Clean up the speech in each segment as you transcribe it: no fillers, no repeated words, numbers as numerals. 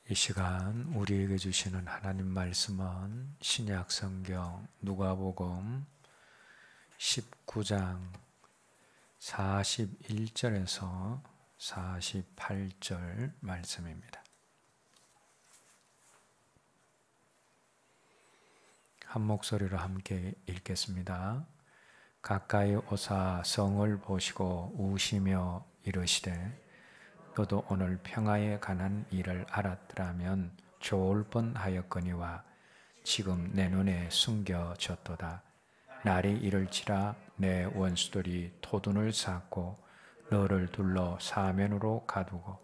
이 시간 우리에게 주시는 하나님 말씀은 신약 성경 누가복음 19장 41절에서 48절 말씀입니다. 한 목소리로 함께 읽겠습니다. 가까이 오사 성을 보시고 우시며 이르시되 너도 오늘 평화에 관한 일을 알았더라면 좋을 뻔하였거니와 지금 내 눈에 숨겨졌도다. 날이 이를지라 내 원수들이 토둔을 쌓고 너를 둘러 사면으로 가두고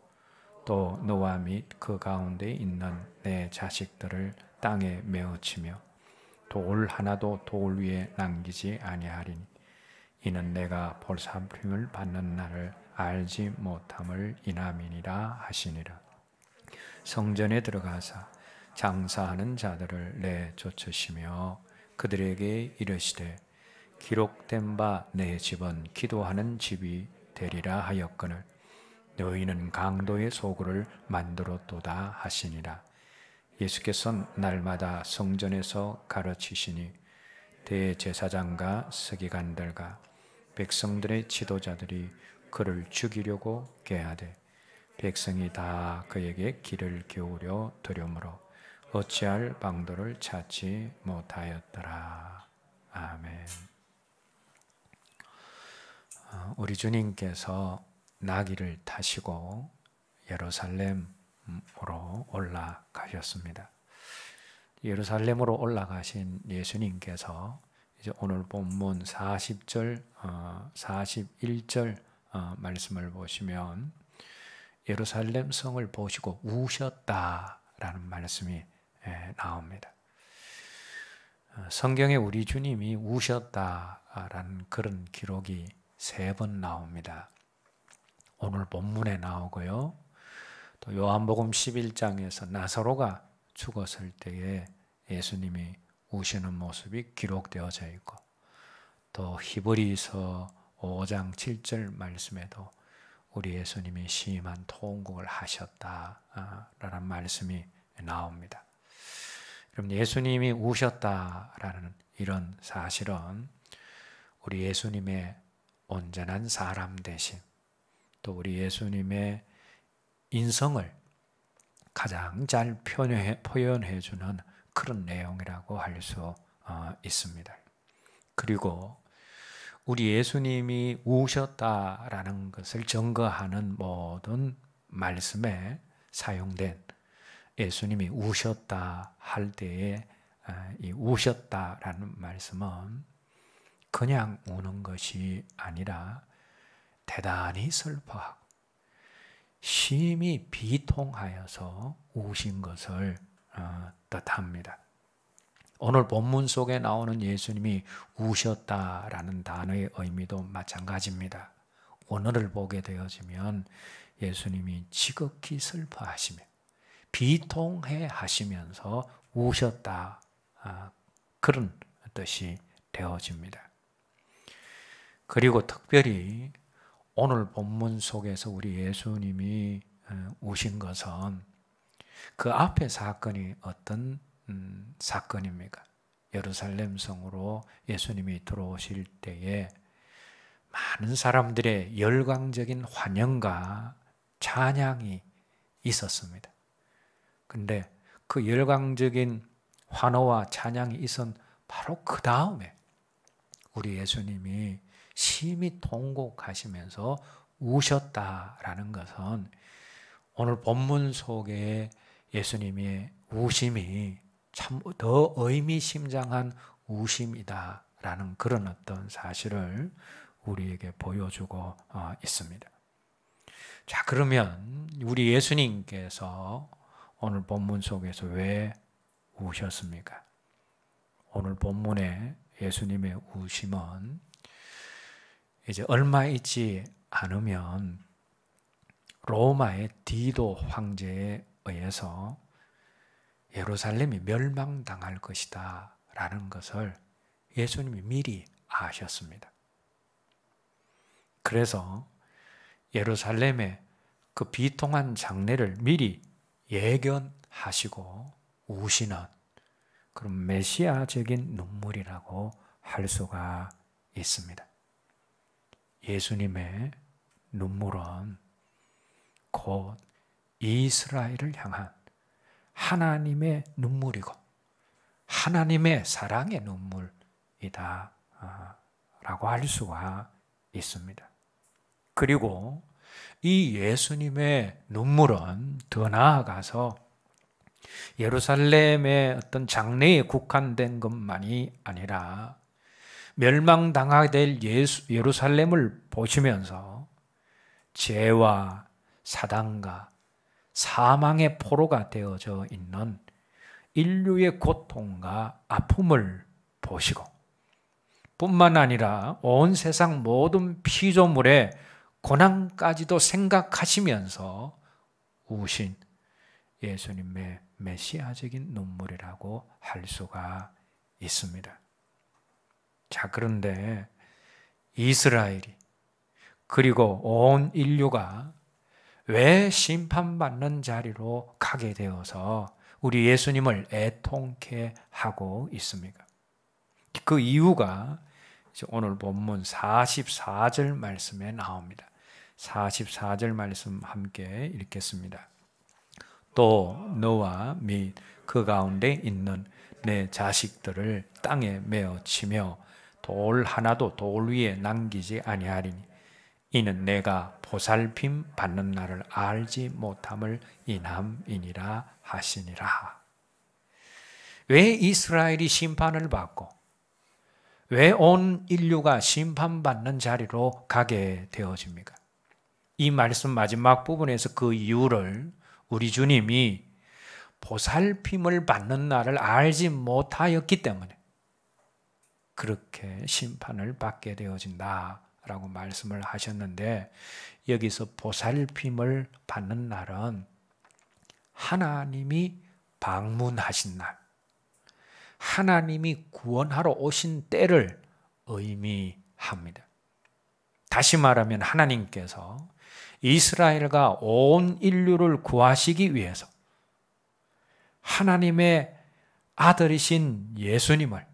또 너와 및 그 가운데 있는 내 자식들을 땅에 메어치며 돌 하나도 돌 위에 남기지 아니하리니 이는 내가 볼살핌을 받는 날을 알지 못함을 인함이니라 하시니라. 성전에 들어가사 장사하는 자들을 내쫓으시며 그들에게 이르시되 기록된 바 내 집은 기도하는 집이 되리라 하였거늘 너희는 강도의 소굴을 만들었도다 하시니라. 예수께서는 날마다 성전에서 가르치시니 대제사장과 서기관들과 백성들의 지도자들이 그를 죽이려고 꾀하되 백성이 다 그에게 귀를 기울여 들으므로 어찌할 방도를 찾지 못하였더라. 아멘. 우리 주님께서 나귀를 타시고 예루살렘으로 올라가셨습니다. 예루살렘으로 올라가신 예수님께서 이제 오늘 본문 40절, 41절 말씀을 보시면 예루살렘 성을 보시고 우셨다라는 말씀이 나옵니다. 성경에 우리 주님이 우셨다라는 그런 기록이 3번 나옵니다. 오늘 본문에 나오고요. 또 요한복음 11장에서 나사로가 죽었을 때에 예수님이 우시는 모습이 기록되어져 있고 또 히브리서 5장 7절 말씀에도 우리 예수님이 심한 통곡을 하셨다라는 말씀이 나옵니다. 그럼 예수님이 우셨다라는 이런 사실은 우리 예수님의 온전한 사람 되심, 또 우리 예수님의 인성을 가장 잘 표현해 주는 그런 내용이라고 할 수 있습니다. 그리고 우리 예수님이 우셨다라는 것을 증거하는 모든 말씀에 사용된 예수님이 우셨다 할 때에 이 우셨다라는 말씀은 그냥 우는 것이 아니라 대단히 슬퍼하고 심히 비통하여서 우신 것을 뜻합니다. 오늘 본문 속에 나오는 예수님이 우셨다라는 단어의 의미도 마찬가지입니다. 오늘을 보게 되어지면 예수님이 지극히 슬퍼하시며 비통해 하시면서 우셨다, 그런 뜻이 되어집니다. 그리고 특별히 오늘 본문 속에서 우리 예수님이 우신 것은 그 앞의 사건이 어떤 사건입니까? 예루살렘 성으로 예수님이 들어오실 때에 많은 사람들의 열광적인 환영과 찬양이 있었습니다. 그런데 그 열광적인 환호와 찬양이 있은 바로 그 다음에 우리 예수님이 심히 통곡하시면서 우셨다라는 것은 오늘 본문 속에 예수님의 우심이 참 더 의미심장한 우심이다라는 그런 어떤 사실을 우리에게 보여주고 있습니다. 자, 그러면 우리 예수님께서 오늘 본문 속에서 왜 우셨습니까? 오늘 본문에 예수님의 우심은 이제 얼마 있지 않으면 로마의 디도 황제에 의해서 예루살렘이 멸망당할 것이다 라는 것을 예수님이 미리 아셨습니다. 그래서 예루살렘의 그 비통한 장례를 미리 예견하시고 우시는 그런 메시아적인 눈물이라고 할 수가 있습니다. 예수님의 눈물은 곧 이스라엘을 향한 하나님의 눈물이고 하나님의 사랑의 눈물이다 라고 할 수가 있습니다. 그리고 이 예수님의 눈물은 더 나아가서 예루살렘의 어떤 장래에 국한된 것만이 아니라 멸망당하게 될 예루살렘을 보시면서 죄와 사단과 사망의 포로가 되어져 있는 인류의 고통과 아픔을 보시고 뿐만 아니라 온 세상 모든 피조물의 고난까지도 생각하시면서 우신 예수님의 메시아적인 눈물이라고 할 수가 있습니다. 자, 그런데 이스라엘이 그리고 온 인류가 왜 심판받는 자리로 가게 되어서 우리 예수님을 애통케 하고 있습니까? 그 이유가 오늘 본문 44절 말씀에 나옵니다. 44절 말씀 함께 읽겠습니다. 또 너와 및 그 가운데 있는 내 자식들을 땅에 메어 치며 돌 하나도 돌 위에 남기지 아니하리니 이는 내가 보살핌 받는 날을 알지 못함을 인함이니라 하시니라. 왜 이스라엘이 심판을 받고 왜 온 인류가 심판받는 자리로 가게 되어집니까? 이 말씀 마지막 부분에서 그 이유를 우리 주님이 보살핌을 받는 날을 알지 못하였기 때문에 그렇게 심판을 받게 되어진다라고 말씀을 하셨는데, 여기서 보살핌을 받는 날은 하나님이 방문하신 날, 하나님이 구원하러 오신 때를 의미합니다. 다시 말하면 하나님께서 이스라엘과 온 인류를 구하시기 위해서 하나님의 아들이신 예수님을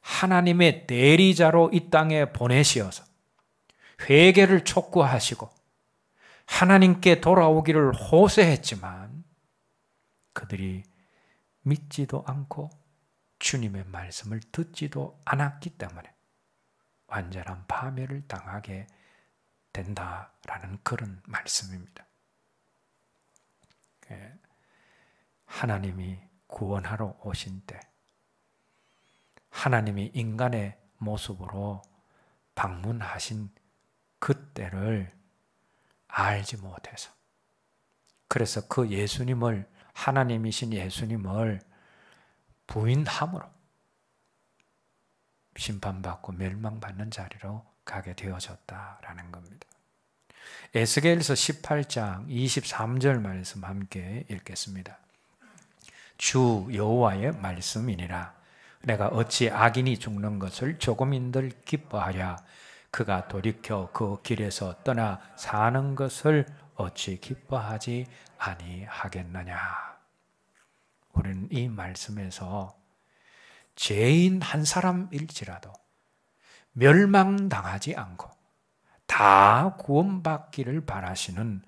하나님의 대리자로 이 땅에 보내시어서 회개를 촉구하시고 하나님께 돌아오기를 호소했지만 그들이 믿지도 않고 주님의 말씀을 듣지도 않았기 때문에 완전한 파멸을 당하게 된다라는 그런 말씀입니다. 하나님이 구원하러 오신 때 하나님이 인간의 모습으로 방문하신 그때를 알지 못해서, 그래서 그 예수님을, 하나님이신 예수님을 부인함으로 심판받고 멸망받는 자리로 가게 되어졌다라는 겁니다. 에스겔서 18장 23절 말씀 함께 읽겠습니다. 주 여호와의 말씀이니라. 내가 어찌 악인이 죽는 것을 조금인들 기뻐하랴. 그가 돌이켜 그 길에서 떠나 사는 것을 어찌 기뻐하지 아니하겠느냐. 우리는 이 말씀에서 죄인 한 사람일지라도 멸망당하지 않고 다 구원받기를 바라시는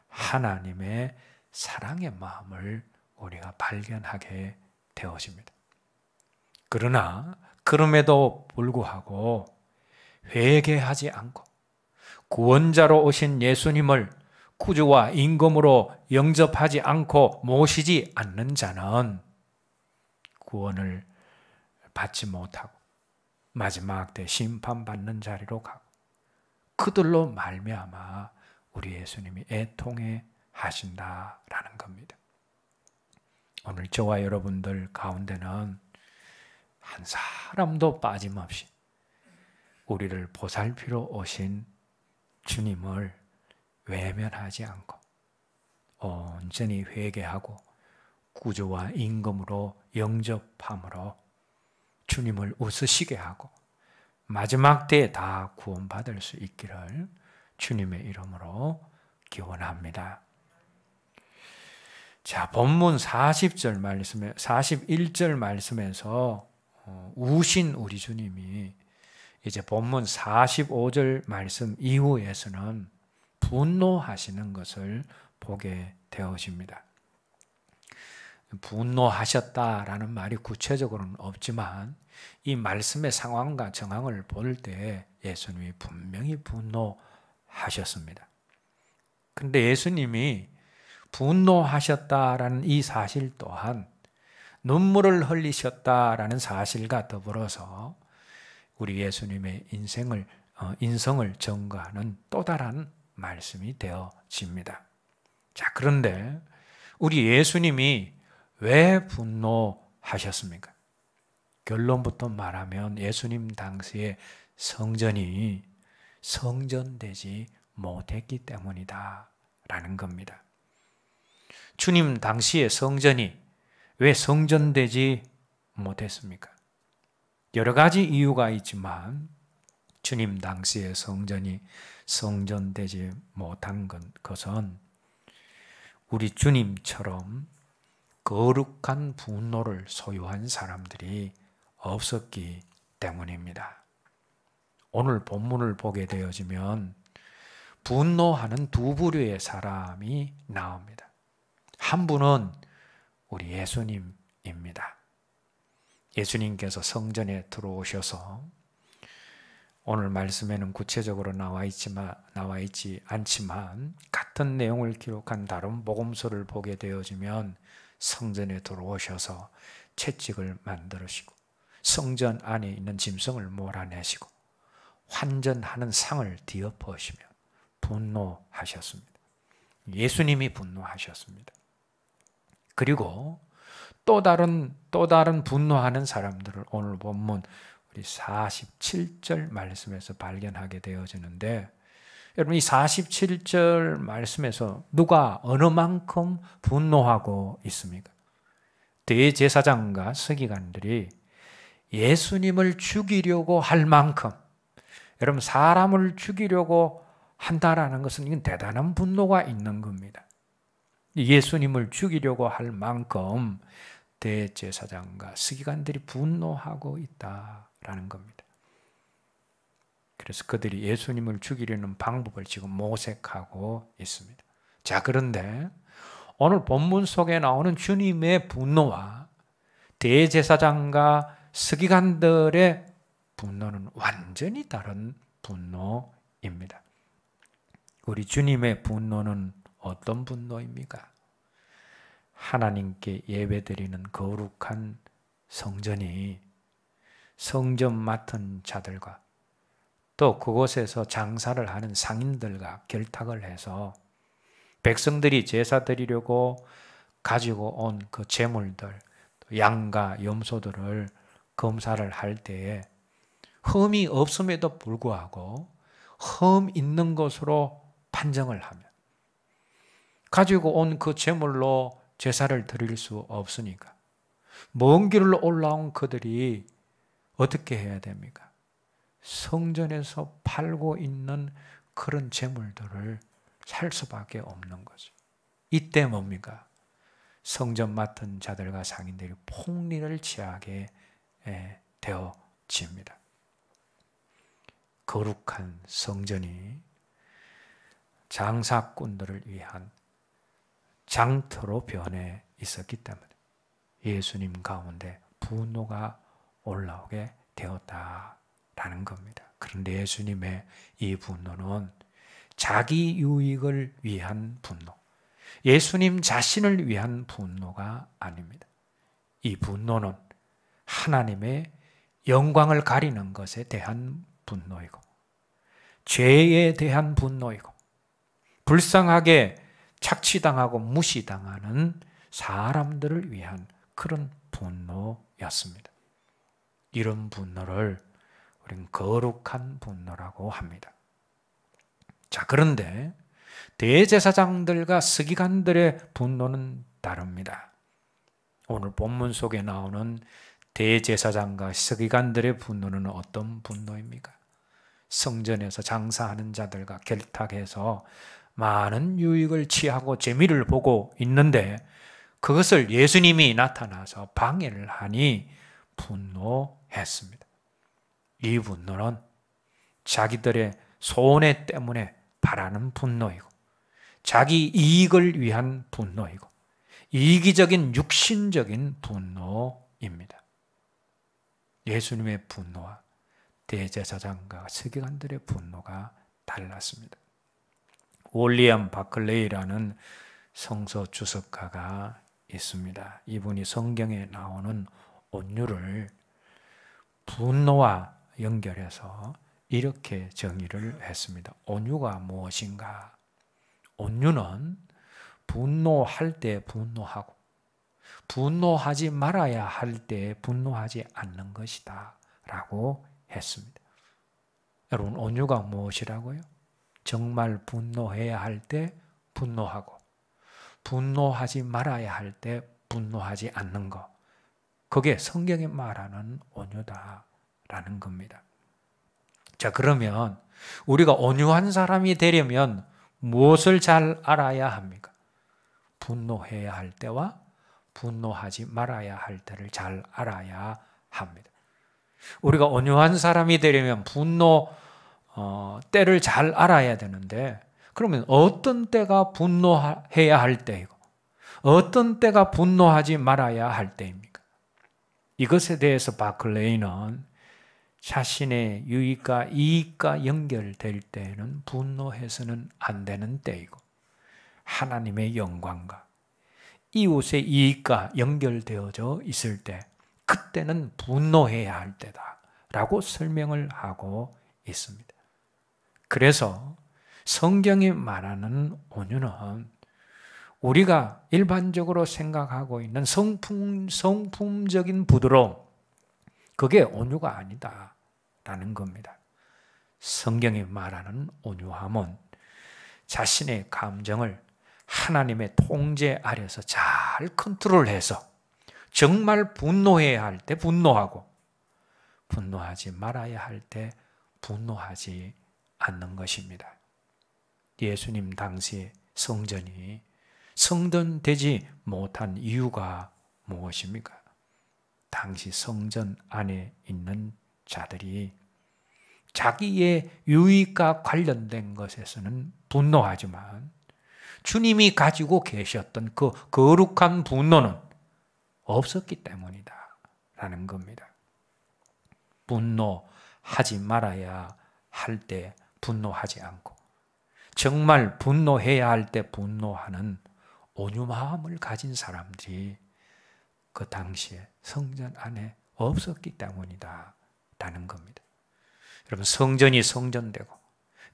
하나님의 사랑의 마음을 우리가 발견하게 되어집니다. 그러나 그럼에도 불구하고 회개하지 않고 구원자로 오신 예수님을 구주와 임금으로 영접하지 않고 모시지 않는 자는 구원을 받지 못하고 마지막 때 심판받는 자리로 가고, 그들로 말미암아 우리 예수님이 애통해 하신다라는 겁니다. 오늘 저와 여러분들 가운데는 한 사람도 빠짐없이 우리를 보살피러 오신 주님을 외면하지 않고 온전히 회개하고 구주와 임금으로 영접함으로 주님을 웃으시게 하고 마지막 때에 다 구원받을 수 있기를 주님의 이름으로 기원합니다. 자, 본문 40절 말씀에 41절 말씀에서 우신 우리 주님이 이제 본문 45절 말씀 이후에서는 분노하시는 것을 보게 되어집니다. 분노하셨다라는 말이 구체적으로는 없지만 이 말씀의 상황과 정황을 볼 때 예수님이 분명히 분노하셨습니다. 그런데 예수님이 분노하셨다라는 이 사실 또한 눈물을 흘리셨다라는 사실과 더불어서 우리 예수님의 인성을 증거하는 또 다른 말씀이 되어집니다. 자, 그런데 우리 예수님이 왜 분노하셨습니까? 결론부터 말하면 예수님 당시에 성전이 성전되지 못했기 때문이다 라는 겁니다. 주님 당시의 성전이 왜 성전되지 못했습니까? 여러 가지 이유가 있지만 주님 당시의 성전이 성전되지 못한 것은 우리 주님처럼 거룩한 분노를 소유한 사람들이 없었기 때문입니다. 오늘 본문을 보게 되어지면 분노하는 두 부류의 사람이 나옵니다. 한 분은 우리 예수님입니다. 예수님께서 성전에 들어오셔서 오늘 말씀에는 구체적으로 나와 있지 않지만 같은 내용을 기록한 다른 복음서를 보게 되어지면 성전에 들어오셔서 채찍을 만들으시고 성전 안에 있는 짐승을 몰아내시고 환전하는 상을 뒤엎으시며 분노하셨습니다. 예수님이 분노하셨습니다. 그리고 또 다른 분노하는 사람들을 오늘 본문 우리 47절 말씀에서 발견하게 되어지는데, 여러분 이 47절 말씀에서 누가 어느 만큼 분노하고 있습니까? 대제사장과 서기관들이 예수님을 죽이려고 할 만큼, 여러분 사람을 죽이려고 한다라는 것은 이건 대단한 분노가 있는 겁니다. 예수님을 죽이려고 할 만큼 대제사장과 서기관들이 분노하고 있다라는 겁니다. 그래서 그들이 예수님을 죽이려는 방법을 지금 모색하고 있습니다. 자, 그런데 오늘 본문 속에 나오는 주님의 분노와 대제사장과 서기관들의 분노는 완전히 다른 분노입니다. 우리 주님의 분노는 어떤 분노입니까? 하나님께 예배드리는 거룩한 성전이 성전 맡은 자들과 또 그곳에서 장사를 하는 상인들과 결탁을 해서 백성들이 제사 드리려고 가지고 온 그 제물들, 양과 염소들을 검사를 할 때에 흠이 없음에도 불구하고 흠 있는 것으로 판정을 하면 가지고 온 그 제물로 제사를 드릴 수 없으니까 먼 길로 올라온 그들이 어떻게 해야 됩니까? 성전에서 팔고 있는 그런 제물들을 살 수밖에 없는 거죠. 이때 뭡니까? 성전 맡은 자들과 상인들이 폭리를 취하게 되어집니다. 거룩한 성전이 장사꾼들을 위한 장터로 변해 있었기 때문에 예수님 가운데 분노가 올라오게 되었다라는 겁니다. 그런데 예수님의 이 분노는 자기 유익을 위한 분노, 예수님 자신을 위한 분노가 아닙니다. 이 분노는 하나님의 영광을 가리는 것에 대한 분노이고 죄에 대한 분노이고 불쌍하게 착취당하고 무시당하는 사람들을 위한 그런 분노였습니다. 이런 분노를 우리는 거룩한 분노라고 합니다. 자, 그런데 대제사장들과 서기관들의 분노는 다릅니다. 오늘 본문 속에 나오는 대제사장과 서기관들의 분노는 어떤 분노입니까? 성전에서 장사하는 자들과 결탁해서 많은 유익을 취하고 재미를 보고 있는데 그것을 예수님이 나타나서 방해를 하니 분노했습니다. 이 분노는 자기들의 손해 때문에 바라는 분노이고, 자기 이익을 위한 분노이고, 이기적인 육신적인 분노입니다. 예수님의 분노와 대제사장과 서기관들의 분노가 달랐습니다. 윌리엄 바클레이라는 성서 주석가가 있습니다. 이분이 성경에 나오는 온유를 분노와 연결해서 이렇게 정의를 했습니다. 온유가 무엇인가? 온유는 분노할 때 분노하고 분노하지 말아야 할 때 분노하지 않는 것이다 라고 했습니다. 여러분, 온유가 무엇이라고요? 정말 분노해야 할 때 분노하고 분노하지 말아야 할 때 분노하지 않는 것, 그게 성경이 말하는 온유다라는 겁니다. 자, 그러면 우리가 온유한 사람이 되려면 무엇을 잘 알아야 합니까? 분노해야 할 때와 분노하지 말아야 할 때를 잘 알아야 합니다. 우리가 온유한 사람이 되려면 분노 때를 잘 알아야 되는데, 그러면 어떤 때가 분노해야 할 때이고 어떤 때가 분노하지 말아야 할 때입니까? 이것에 대해서 바클레이는 자신의 유익과 이익과 연결될 때에는 분노해서는 안 되는 때이고, 하나님의 영광과 이웃의 이익과 연결되어져 있을 때, 그때는 분노해야 할 때다라고 설명을 하고 있습니다. 그래서 성경이 말하는 온유는 우리가 일반적으로 생각하고 있는 성품적인 부드러움, 그게 온유가 아니다라는 겁니다. 성경이 말하는 온유함은 자신의 감정을 하나님의 통제 아래서 잘 컨트롤해서 정말 분노해야 할 때 분노하고 분노하지 말아야 할 때 분노하지 않는 것입니다. 예수님 당시 성전이 성전되지 못한 이유가 무엇입니까? 당시 성전 안에 있는 자들이 자기의 유익과 관련된 것에서는 분노하지만 주님이 가지고 계셨던 그 거룩한 분노는 없었기 때문이다 라는 겁니다. 분노하지 말아야 할 때 분노하지 않고 정말 분노해야 할 때 분노하는 온유 마음을 가진 사람들이 그 당시에 성전 안에 없었기 때문이다 라는 겁니다. 여러분, 성전이 성전되고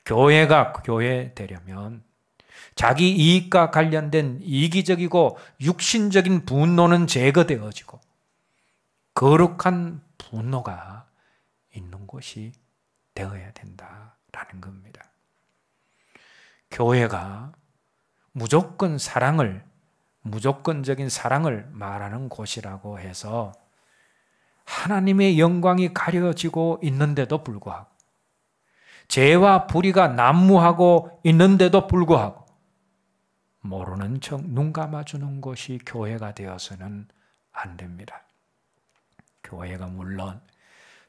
교회가 교회되려면 자기 이익과 관련된 이기적이고 육신적인 분노는 제거되어지고 거룩한 분노가 있는 곳이 되어야 된다라는 겁니다. 교회가 무조건 사랑을, 무조건적인 사랑을 말하는 곳이라고 해서 하나님의 영광이 가려지고 있는데도 불구하고 죄와 불의가 난무하고 있는데도 불구하고 모르는 척 눈 감아주는 곳이 교회가 되어서는 안 됩니다. 교회가 물론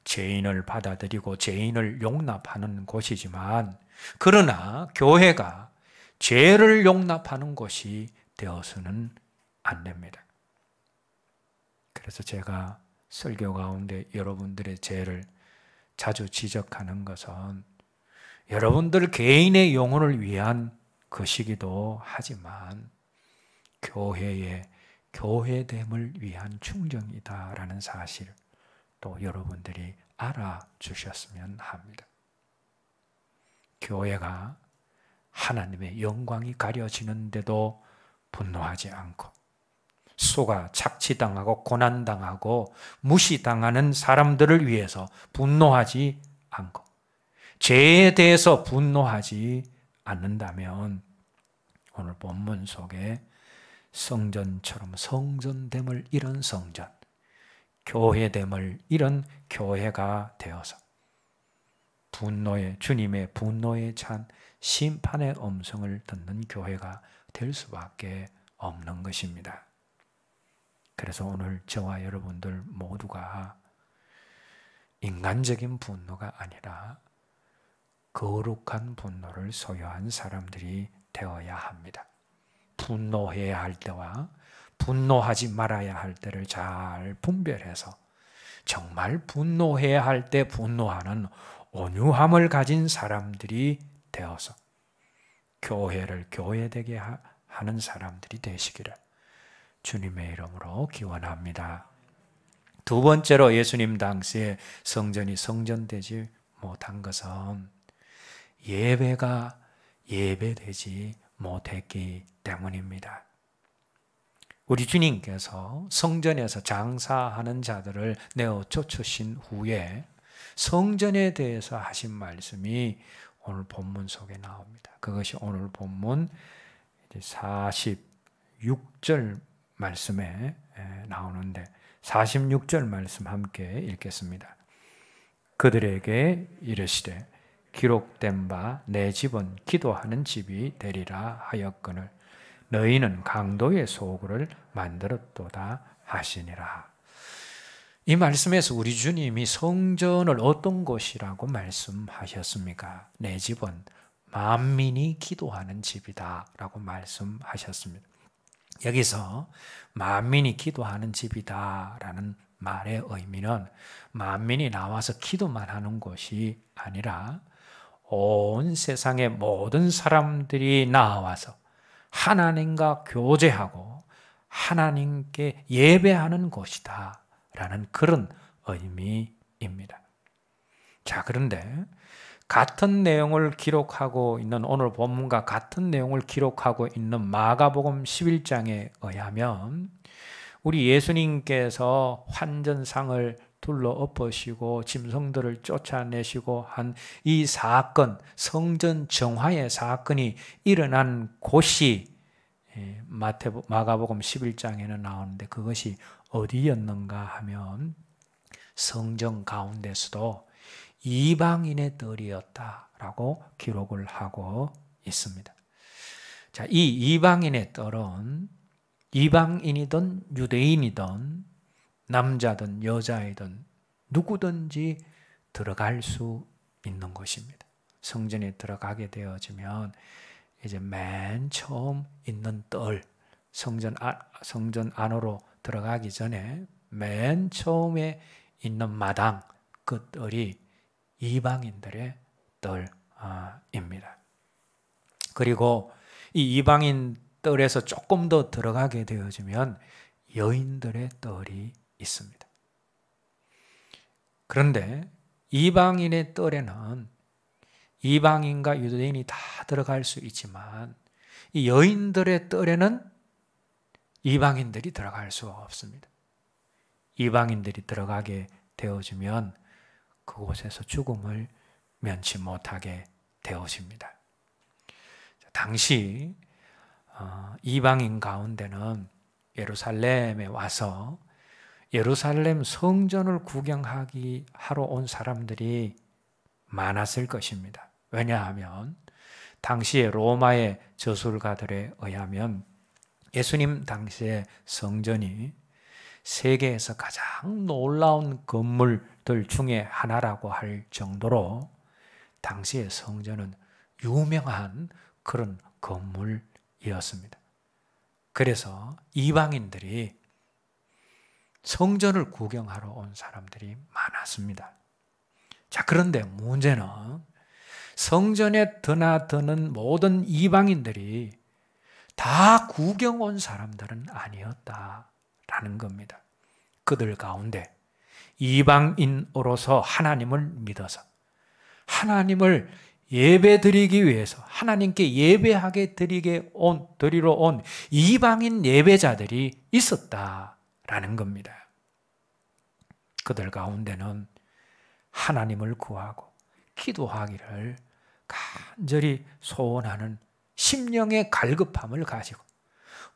죄인을 받아들이고 죄인을 용납하는 곳이지만, 그러나 교회가 죄를 용납하는 곳이 되어서는 안 됩니다. 그래서 제가 설교 가운데 여러분들의 죄를 자주 지적하는 것은 여러분들 개인의 영혼을 위한 것이기도 하지만 교회의 교회됨을 위한 충정이다라는 사실을 또 여러분들이 알아주셨으면 합니다. 교회가 하나님의 영광이 가려지는데도 분노하지 않고 속아 착취당하고 고난당하고 무시당하는 사람들을 위해서 분노하지 않고 죄에 대해서 분노하지 않는다면 오늘 본문 속에 성전처럼 성전됨을 잃은 성전, 교회됨을 잃은 교회가 되어서 주님의 분노에 찬 심판의 음성을 듣는 교회가 될 수밖에 없는 것입니다. 그래서 오늘 저와 여러분들 모두가 인간적인 분노가 아니라 거룩한 분노를 소유한 사람들이 되어야 합니다. 분노해야 할 때와 분노하지 말아야 할 때를 잘 분별해서 정말 분노해야 할 때 분노하는 온유함을 가진 사람들이 되어서 교회를 교회되게 하는 사람들이 되시기를 주님의 이름으로 기원합니다. 두 번째로 예수님 당시에 성전이 성전되지 못한 것은 예배가 예배되지 못했기 때문입니다. 우리 주님께서 성전에서 장사하는 자들을 내어 쫓으신 후에 성전에 대해서 하신 말씀이 오늘 본문 속에 나옵니다. 그것이 오늘 본문 46절 말씀에 나오는데 46절 말씀 함께 읽겠습니다. 그들에게 이르시되 기록된 바 내 집은 기도하는 집이 되리라 하였거늘 너희는 강도의 소굴을 만들었도다 하시니라. 이 말씀에서 우리 주님이 성전을 어떤 곳이라고 말씀하셨습니까? 내 집은 만민이 기도하는 집이다 라고 말씀하셨습니다. 여기서 만민이 기도하는 집이다 라는 말의 의미는 만민이 나와서 기도만 하는 곳이 아니라 온 세상의 모든 사람들이 나와서 하나님과 교제하고 하나님께 예배하는 곳이다 라는 그런 의미입니다. 자, 그런데 같은 내용을 기록하고 있는 오늘 본문과 같은 내용을 기록하고 있는 마가복음 11장에 의하면 우리 예수님께서 환전상을 둘러 엎으시고 짐승들을 쫓아내시고 한 이 사건, 성전 정화의 사건이 일어난 곳이 마가복음 11장에는 나오는데 그것이 어디였는가 하면 성전 가운데서도 이방인의 뜰이었다라고 기록을 하고 있습니다. 자, 이 이방인의 뜰은 이방인이든 유대인이든 남자든 여자이든 누구든지 들어갈 수 있는 곳입니다. 성전에 들어가게 되어지면 이제 맨 처음 있는 뜰, 성전 안으로 들어가기 전에 맨 처음에 있는 마당, 그 뜰이 이방인들의 뜰입니다. 그리고 이 이방인 뜰에서 조금 더 들어가게 되어지면 여인들의 뜰이 있습니다. 그런데 이방인의 뜰에는 이방인과 유대인이 다 들어갈 수 있지만 이 여인들의 뜰에는 이방인들이 들어갈 수가 없습니다. 이방인들이 들어가게 되어지면 그곳에서 죽음을 면치 못하게 되어집니다. 당시 이방인 가운데는 예루살렘에 와서 예루살렘 성전을 구경하러 온 사람들이 많았을 것입니다. 왜냐하면 당시에 로마의 저술가들에 의하면 예수님 당시의 성전이 세계에서 가장 놀라운 건물들 중에 하나라고 할 정도로 당시의 성전은 유명한 그런 건물이었습니다. 그래서 이방인들이 성전을 구경하러 온 사람들이 많았습니다. 자, 그런데 문제는 성전에 드나드는 모든 이방인들이 다 구경 온 사람들은 아니었다라는 겁니다. 그들 가운데 이방인으로서 하나님을 믿어서 하나님을 예배드리기 위해서 하나님께 예배하게 드리러 온 이방인 예배자들이 있었다라는 겁니다. 그들 가운데는 하나님을 구하고 기도하기를 간절히 소원하는 심령의 갈급함을 가지고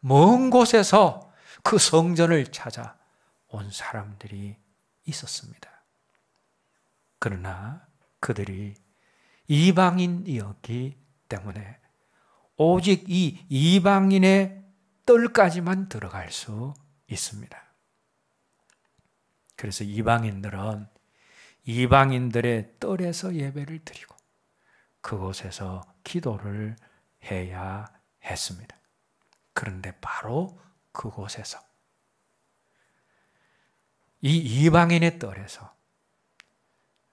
먼 곳에서 그 성전을 찾아온 사람들이 있었습니다. 그러나 그들이 이방인이었기 때문에 오직 이 이방인의 뜰까지만 들어갈 수 있습니다. 그래서 이방인들의 뜰에서 예배를 드리고 그곳에서 기도를 해야 했습니다. 그런데 바로 그곳에서 이 이방인의 뜰에서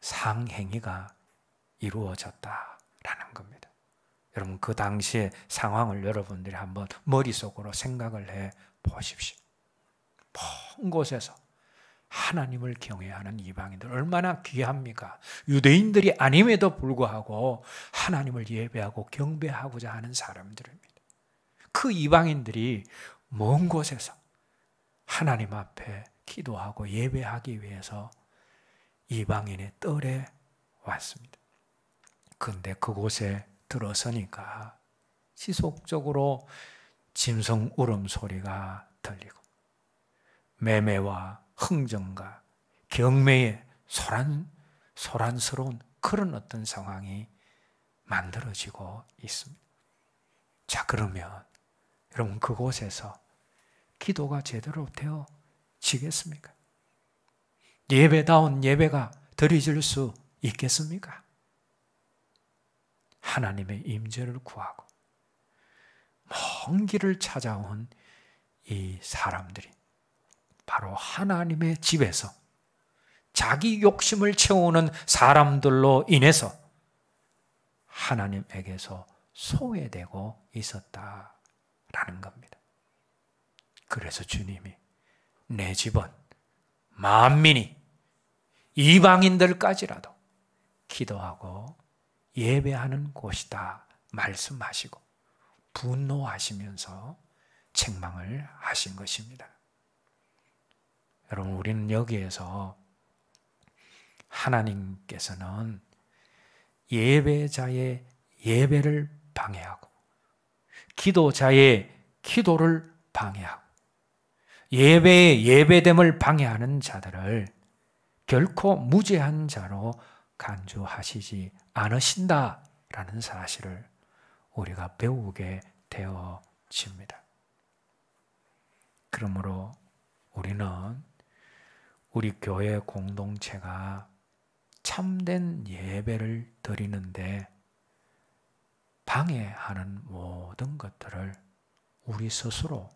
상행위가 이루어졌다라는 겁니다. 여러분 그 당시의 상황을 여러분들이 한번 머릿속으로 생각을 해 보십시오. 먼 곳에서 하나님을 경외하는 이방인들 얼마나 귀합니까? 유대인들이 아님에도 불구하고 하나님을 예배하고 경배하고자 하는 사람들입니다. 그 이방인들이 먼 곳에서 하나님 앞에 기도하고 예배하기 위해서 이방인의 뜰에 왔습니다. 그런데 그곳에 들어서니까 지속적으로 짐승 울음소리가 들리고 매매와 흥정과 경매의 소란스러운 그런 어떤 상황이 만들어지고 있습니다. 자, 그러면 여러분 그곳에서 기도가 제대로 되어지겠습니까? 예배다운 예배가 드려질 수 있겠습니까? 하나님의 임재를 구하고 먼 길을 찾아온 이 사람들이 바로 하나님의 집에서 자기 욕심을 채우는 사람들로 인해서 하나님에게서 소외되고 있었다라는 겁니다. 그래서 주님이 내 집은 만민이 이방인들까지라도 기도하고 예배하는 곳이다 말씀하시고 분노하시면서 책망을 하신 것입니다. 여러분 우리는 여기에서 하나님께서는 예배자의 예배를 방해하고 기도자의 기도를 방해하고 예배의 예배됨을 방해하는 자들을 결코 무죄한 자로 간주하시지 않으신다라는 사실을 우리가 배우게 되어집니다. 그러므로 우리는 우리 교회 공동체가 참된 예배를 드리는데 방해하는 모든 것들을 우리 스스로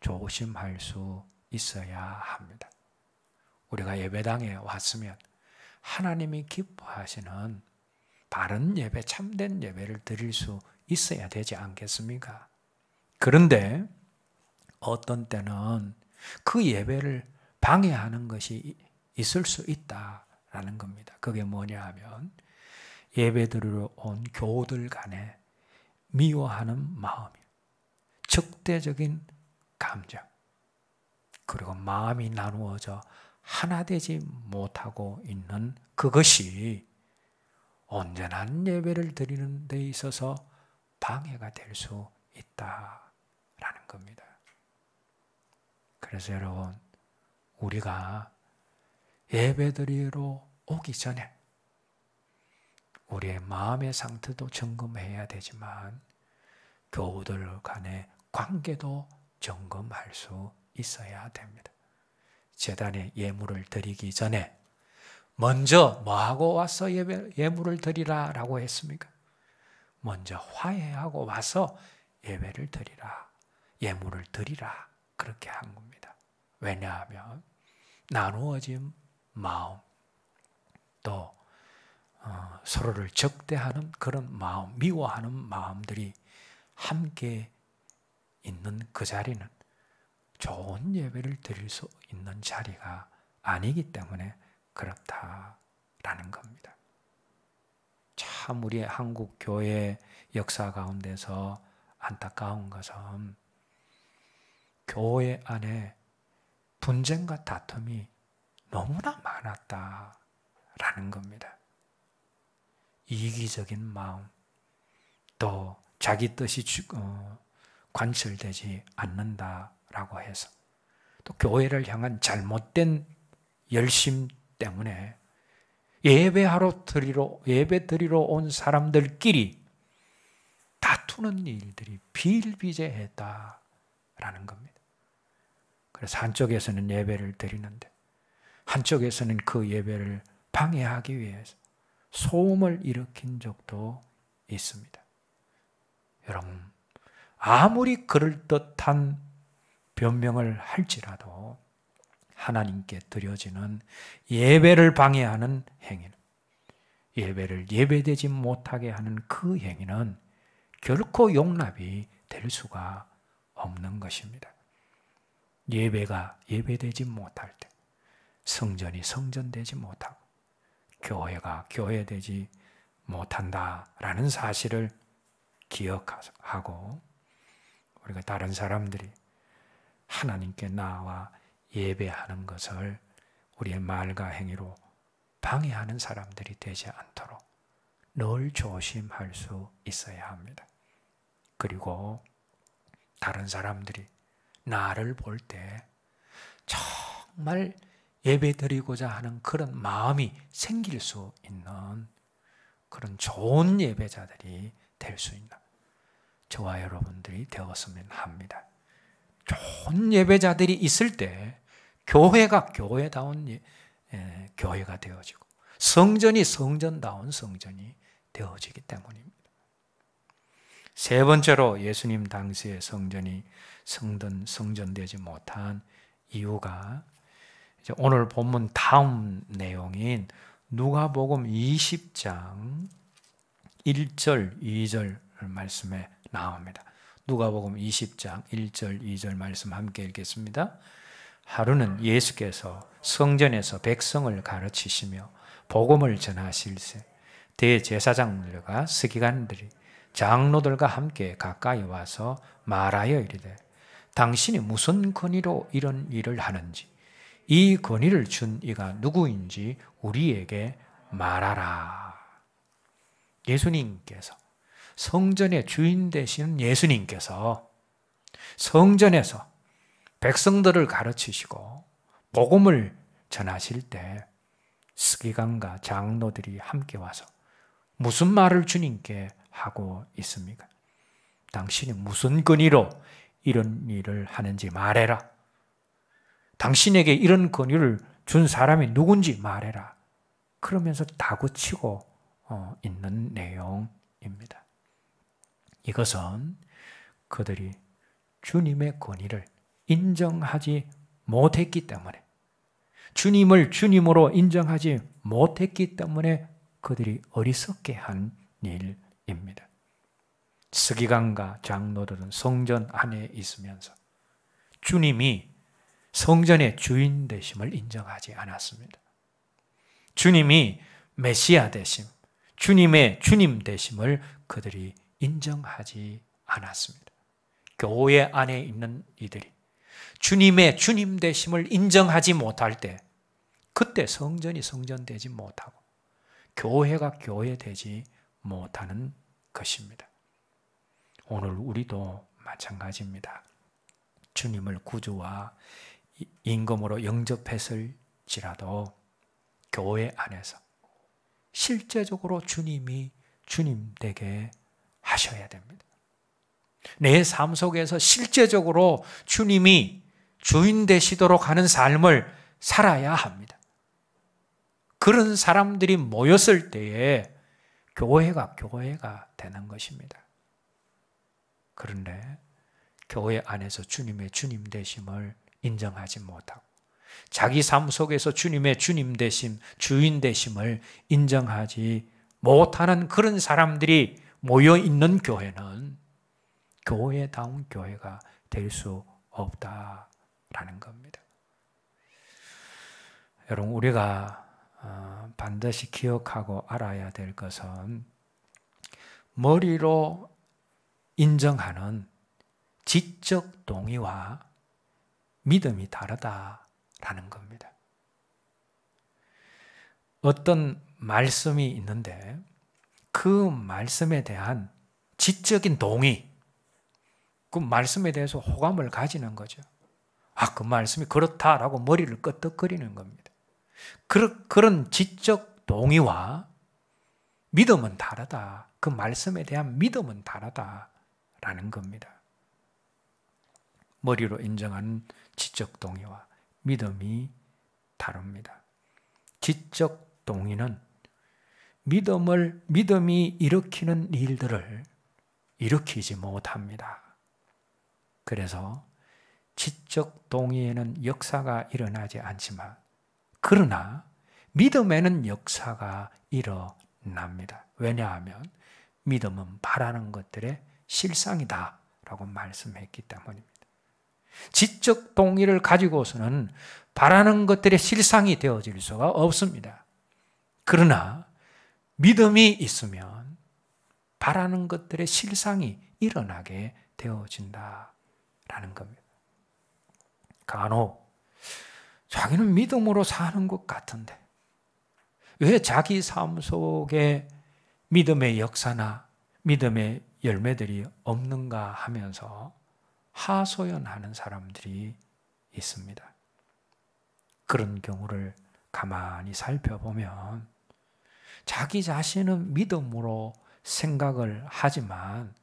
조심할 수 있어야 합니다. 우리가 예배당에 왔으면 하나님이 기뻐하시는 바른 예배, 참된 예배를 드릴 수 있어야 되지 않겠습니까? 그런데 어떤 때는 그 예배를 방해하는 것이 있을 수 있다라는 겁니다. 그게 뭐냐 하면 예배드리러 온 교우들 간에 미워하는 마음이, 적대적인 감정, 그리고 마음이 나누어져 하나 되지 못하고 있는 그것이 온전한 예배를 드리는 데 있어서 방해가 될 수 있다라는 겁니다. 그래서 여러분, 우리가 예배드리러 오기 전에 우리의 마음의 상태도 점검해야 되지만 교우들 간의 관계도 점검할 수 있어야 됩니다. 제단에 예물을 드리기 전에 먼저 뭐하고 와서 예물을 드리라 라고 했습니까? 먼저 화해하고 와서 예배를 드리라, 예물을 드리라 그렇게 한 겁니다. 왜냐하면 나누어진 마음, 또 서로를 적대하는 그런 마음, 미워하는 마음들이 함께 있는 그 자리는 좋은 예배를 드릴 수 있는 자리가 아니기 때문에 그렇다라는 겁니다. 참 우리 한국 교회 역사 가운데서 안타까운 것은 교회 안에 분쟁과 다툼이 너무나 많았다라는 겁니다. 이기적인 마음, 또 자기 뜻이 관철되지 않는다라고 해서 또 교회를 향한 잘못된 열심 때문에 예배 드리러 온 사람들끼리 다투는 일들이 비일비재했다라는 겁니다. 그래서 한쪽에서는 예배를 드리는데 한쪽에서는 그 예배를 방해하기 위해서 소음을 일으킨 적도 있습니다. 여러분, 아무리 그럴듯한 변명을 할지라도 하나님께 드려지는 예배를 방해하는 행위는, 예배를 예배되지 못하게 하는 그 행위는 결코 용납이 될 수가 없는 것입니다. 예배가 예배되지 못할 때, 성전이 성전되지 못하고 교회가 교회되지 못한다라는 사실을 기억하고, 우리가 다른 사람들이 하나님께 나와 예배하는 것을 우리의 말과 행위로 방해하는 사람들이 되지 않도록 늘 조심할 수 있어야 합니다. 그리고 다른 사람들이 나를 볼 때 정말 예배드리고자 하는 그런 마음이 생길 수 있는 그런 좋은 예배자들이 될 수 있는 저와 여러분들이 되었으면 합니다. 좋은 예배자들이 있을 때 교회가 교회다운 교회가 되어지고 성전이 성전다운 성전이 되어지기 때문입니다. 세 번째로 예수님 당시의 성전이 성전되지 못한 이유가 이제 오늘 본문 다음 내용인 누가복음 20장 1절, 2절 말씀에 나옵니다. 누가복음 20장 1절, 2절 말씀 함께 읽겠습니다. 하루는 예수께서 성전에서 백성을 가르치시며 복음을 전하실세 대제사장들과 서기관들이 장로들과 함께 가까이 와서 말하여 이르되 당신이 무슨 권위로 이런 일을 하는지 이 권위를 준 이가 누구인지 우리에게 말하라. 예수님께서, 성전의 주인 되시는 예수님께서 성전에서 백성들을 가르치시고 복음을 전하실 때 서기관과 장로들이 함께 와서 무슨 말을 주님께 하고 있습니까? 당신이 무슨 권위로 이런 일을 하는지 말해라. 당신에게 이런 권위를 준 사람이 누군지 말해라. 그러면서 다그치고 있는 내용입니다. 이것은 그들이 주님의 권위를 인정하지 못했기 때문에, 주님을 주님으로 인정하지 못했기 때문에 그들이 어리석게 한 일입니다. 서기관과 장로들은 성전 안에 있으면서 주님이 성전의 주인 되심을 인정하지 않았습니다. 주님이 메시아 되심, 주님의 주님 되심을 그들이 인정하지 않았습니다. 교회 안에 있는 이들이 주님의 주님 되심을 인정하지 못할 때, 그때 성전이 성전되지 못하고 교회가 교회되지 못하는 것입니다. 오늘 우리도 마찬가지입니다. 주님을 구주와 임금으로 영접했을지라도 교회 안에서 실제적으로 주님이 주님 되게 하셔야 됩니다. 내 삶 속에서 실제적으로 주님이 주인 되시도록 하는 삶을 살아야 합니다. 그런 사람들이 모였을 때에 교회가 되는 것입니다. 그런데 교회 안에서 주님의 주님 되심을 인정하지 못하고 자기 삶 속에서 주님의 주님 되심, 주인 되심을 인정하지 못하는 그런 사람들이 모여 있는 교회는 교회다운 교회가 될 수 없다라는 겁니다. 여러분, 우리가 반드시 기억하고 알아야 될 것은 머리로 인정하는 지적 동의와 믿음이 다르다라는 겁니다. 어떤 말씀이 있는데 그 말씀에 대한 지적인 동의, 그 말씀에 대해서 호감을 가지는 거죠. 그 말씀이 그렇다라고 머리를 끄덕거리는 겁니다. 그런 지적 동의와 믿음은 다르다. 그 말씀에 대한 믿음은 다르다라는 겁니다. 머리로 인정하는 지적 동의와 믿음이 다릅니다. 지적 동의는 믿음이 일으키는 일들을 일으키지 못합니다. 그래서 지적 동의에는 역사가 일어나지 않지만, 그러나 믿음에는 역사가 일어납니다. 왜냐하면 믿음은 바라는 것들의 실상이다 라고 말씀했기 때문입니다. 지적 동의를 가지고서는 바라는 것들의 실상이 되어질 수가 없습니다. 그러나 믿음이 있으면 바라는 것들의 실상이 일어나게 되어진다라는 겁니다. 간혹 자기는 믿음으로 사는 것 같은데 왜 자기 삶 속에 믿음의 역사나 믿음의 열매들이 없는가 하면서 하소연하는 사람들이 있습니다. 그런 경우를 가만히 살펴보면 자기 자신은 믿음으로 생각을 하지만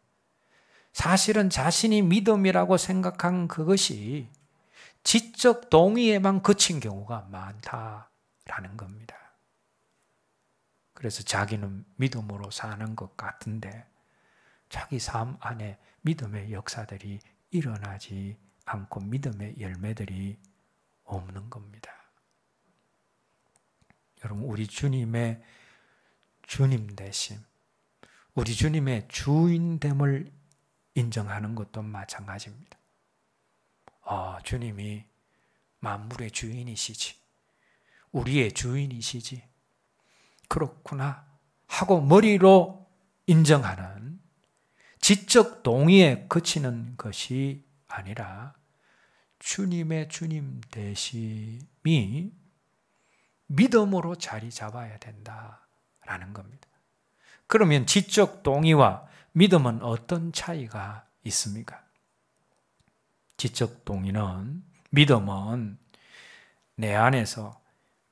사실은 자신이 믿음이라고 생각한 그것이 지적 동의에만 그친 경우가 많다라는 겁니다. 그래서 자기는 믿음으로 사는 것 같은데 자기 삶 안에 믿음의 역사들이 일어나지 않고 믿음의 열매들이 없는 겁니다. 여러분, 우리 주님의 주님 되심, 우리 주님의 주인됨을 인정하는 것도 마찬가지입니다. 주님이 만물의 주인이시지, 우리의 주인이시지, 그렇구나 하고 머리로 인정하는 지적 동의에 그치는 것이 아니라 주님의 주님 되심이 믿음으로 자리 잡아야 된다라는 겁니다. 그러면 지적 동의와 믿음은 어떤 차이가 있습니까? 지적 동의는, 믿음은 내 안에서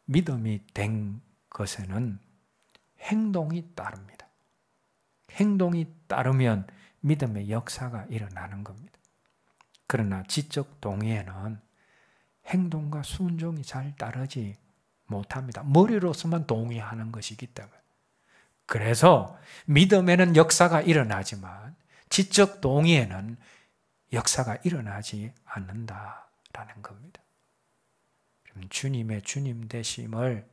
믿음이 된 것에는 행동이 따릅니다. 행동이 따르면 믿음의 역사가 일어나는 겁니다. 그러나 지적 동의에는 행동과 순종이 잘 따르지 못합니다. 머리로서만 동의하는 것이기 때문에. 그래서 믿음에는 역사가 일어나지만 지적 동의에는 역사가 일어나지 않는다라는 겁니다. 주님의 주님 되심을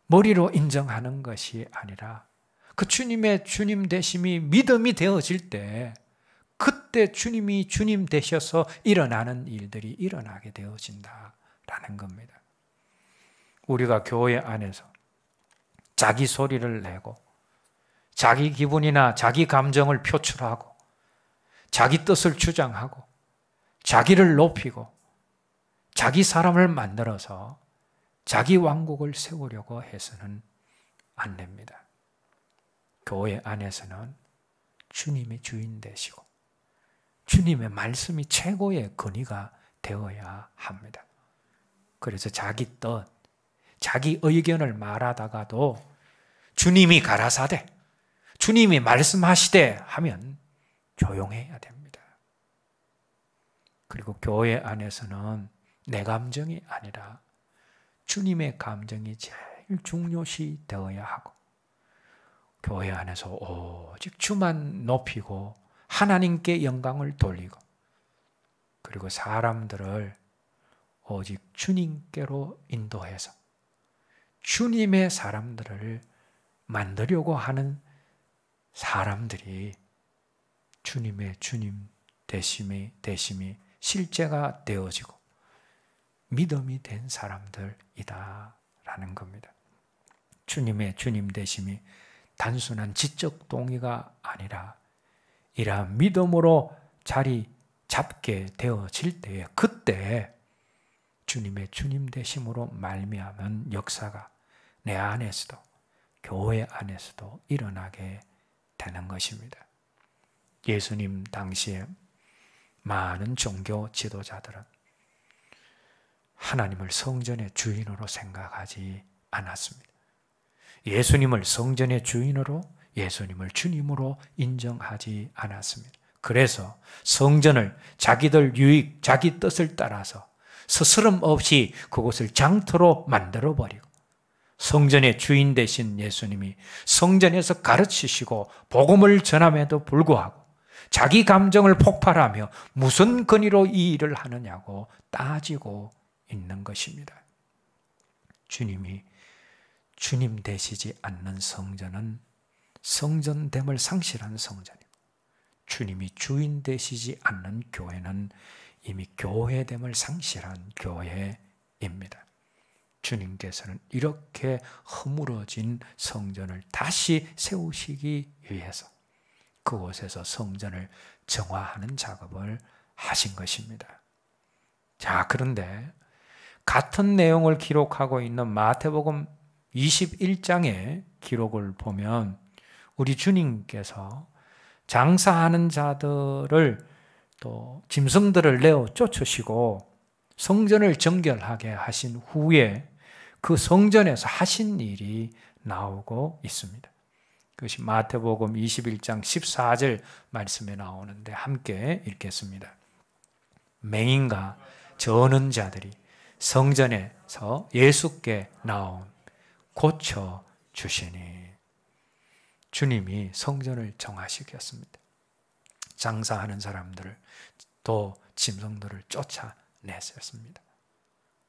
머리로 인정하는 것이 아니라 그 주님의 주님 되심이 믿음이 되어질 때 그때 주님이 주님 되셔서 일어나는 일들이 일어나게 되어진다라는 겁니다. 우리가 교회 안에서 자기 소리를 내고 자기 기분이나 자기 감정을 표출하고 자기 뜻을 주장하고 자기를 높이고 자기 사람을 만들어서 자기 왕국을 세우려고 해서는 안 됩니다. 교회 안에서는 주님이 주인 되시고 주님의 말씀이 최고의 근위가 되어야 합니다. 그래서 자기 뜻, 자기 의견을 말하다가도 주님이 가라사대, 주님이 말씀하시되 하면 조용해야 됩니다. 그리고 교회 안에서는 내 감정이 아니라 주님의 감정이 제일 중요시 되어야 하고 교회 안에서 오직 주만 높이고 하나님께 영광을 돌리고 그리고 사람들을 오직 주님께로 인도해서 주님의 사람들을 만들려고 하는 사람들이 주님의 주님 되심이 실제가 되어지고 믿음이 된 사람들이다라는 겁니다. 주님의 주님 되심이 단순한 지적 동의가 아니라 이러한 믿음으로 자리 잡게 되어질 때에 그때 주님의 주님 되심으로 말미암은 역사가 내 안에서도 교회 안에서도 일어나게 되는 것입니다. 예수님 당시에 많은 종교 지도자들은 하나님을 성전의 주인으로 생각하지 않았습니다. 예수님을 성전의 주인으로, 예수님을 주님으로 인정하지 않았습니다. 그래서 성전을 자기들 유익, 자기 뜻을 따라서 스스럼 없이 그곳을 장터로 만들어버리고 성전의 주인 되신 예수님이 성전에서 가르치시고 복음을 전함에도 불구하고 자기 감정을 폭발하며 무슨 권위로 이 일을 하느냐고 따지고 있는 것입니다. 주님이 주님 되시지 않는 성전은 성전됨을 상실한 성전이고 주님이 주인 되시지 않는 교회는 이미 교회됨을 상실한 교회입니다. 주님께서는 이렇게 허물어진 성전을 다시 세우시기 위해서 그곳에서 성전을 정화하는 작업을 하신 것입니다. 자, 그런데 같은 내용을 기록하고 있는 마태복음 21장의 기록을 보면 우리 주님께서 장사하는 자들을 또 짐승들을 내어 쫓으시고 성전을 정결하게 하신 후에 그 성전에서 하신 일이 나오고 있습니다. 그것이 마태복음 21장 14절 말씀에 나오는데 함께 읽겠습니다. 맹인과 저는 자들이 성전에서 예수께 나옴 고쳐 주시니 주님이 성전을 정화시켰습니다. 장사하는 사람들을 또 짐승들을 쫓아냈었습니다.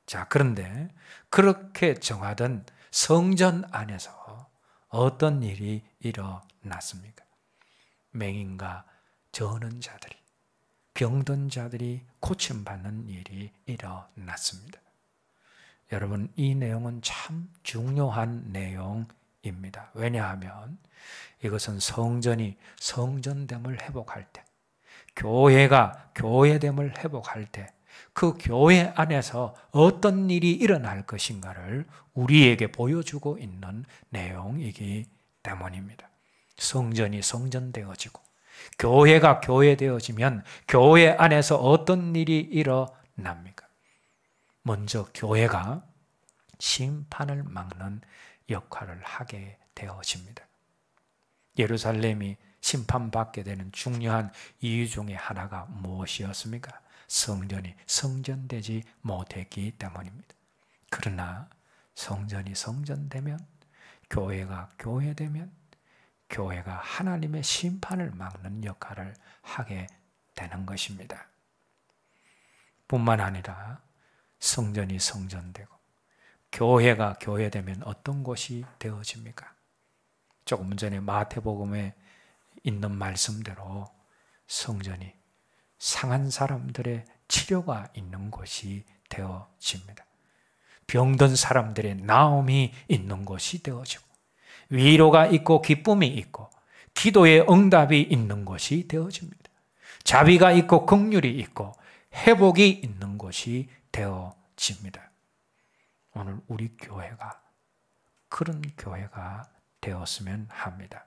자, 그런데 그렇게 정하던 성전 안에서 어떤 일이 일어났습니까? 맹인과 저는 자들이, 병든 자들이 고침받는 일이 일어났습니다. 여러분, 이 내용은 참 중요한 내용입니다. 왜냐하면 이것은 성전이 성전됨을 회복할 때, 교회가 교회됨을 회복할 때 그 교회 안에서 어떤 일이 일어날 것인가를 우리에게 보여주고 있는 내용이기 때문입니다. 성전이 성전되어지고 교회가 교회되어지면 교회 안에서 어떤 일이 일어납니까? 먼저 교회가 심판을 막는 역할을 하게 되어집니다. 예루살렘이 심판받게 되는 중요한 이유 중에 하나가 무엇이었습니까? 성전이 성전되지 못했기 때문입니다. 그러나 성전이 성전되면, 교회가 교회되면 교회가 하나님의 심판을 막는 역할을 하게 되는 것입니다. 뿐만 아니라 성전이 성전되고 교회가 교회되면 어떤 것이 되어집니까? 조금 전에 마태복음에 있는 말씀대로 성전이 상한 사람들의 치료가 있는 곳이 되어집니다. 병든 사람들의 나음이 있는 곳이 되어지고 위로가 있고 기쁨이 있고 기도의 응답이 있는 곳이 되어집니다. 자비가 있고 긍휼이 있고 회복이 있는 곳이 되어집니다. 오늘 우리 교회가 그런 교회가 되었으면 합니다.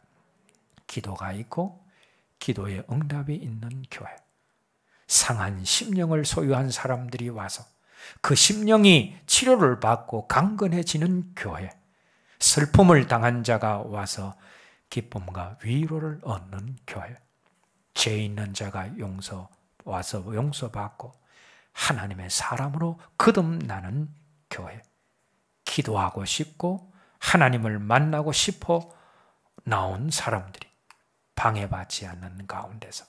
기도가 있고 기도의 응답이 있는 교회, 상한 심령을 소유한 사람들이 와서 그 심령이 치료를 받고 강건해지는 교회, 슬픔을 당한 자가 와서 기쁨과 위로를 얻는 교회, 죄 있는 자가 와서 용서받고 하나님의 사람으로 거듭나는 교회, 기도하고 싶고 하나님을 만나고 싶어 나온 사람들이 방해받지 않는 가운데서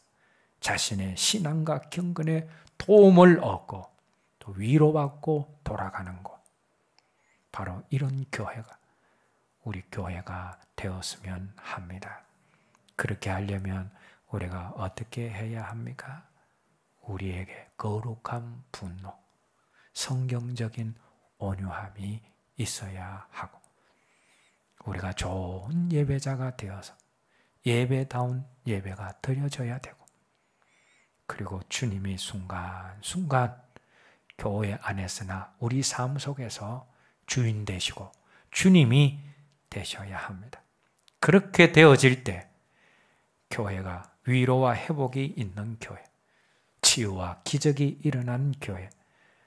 자신의 신앙과 경건에 도움을 얻고 또 위로받고 돌아가는 곳, 바로 이런 교회가 우리 교회가 되었으면 합니다. 그렇게 하려면 우리가 어떻게 해야 합니까? 우리에게 거룩한 분노, 성경적인 온유함이 있어야 하고 우리가 좋은 예배자가 되어서 예배다운 예배가 드려져야 되고 그리고 주님이 순간순간 교회 안에서나 우리 삶 속에서 주인 되시고 주님이 되셔야 합니다. 그렇게 되어질 때 교회가 위로와 회복이 있는 교회, 치유와 기적이 일어난 교회,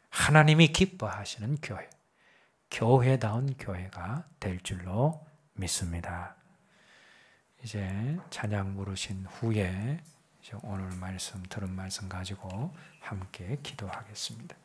하나님이 기뻐하시는 교회, 교회다운 교회가 될 줄로 믿습니다. 이제 찬양 부르신 후에 오늘 말씀 들은 말씀 가지고 함께 기도하겠습니다.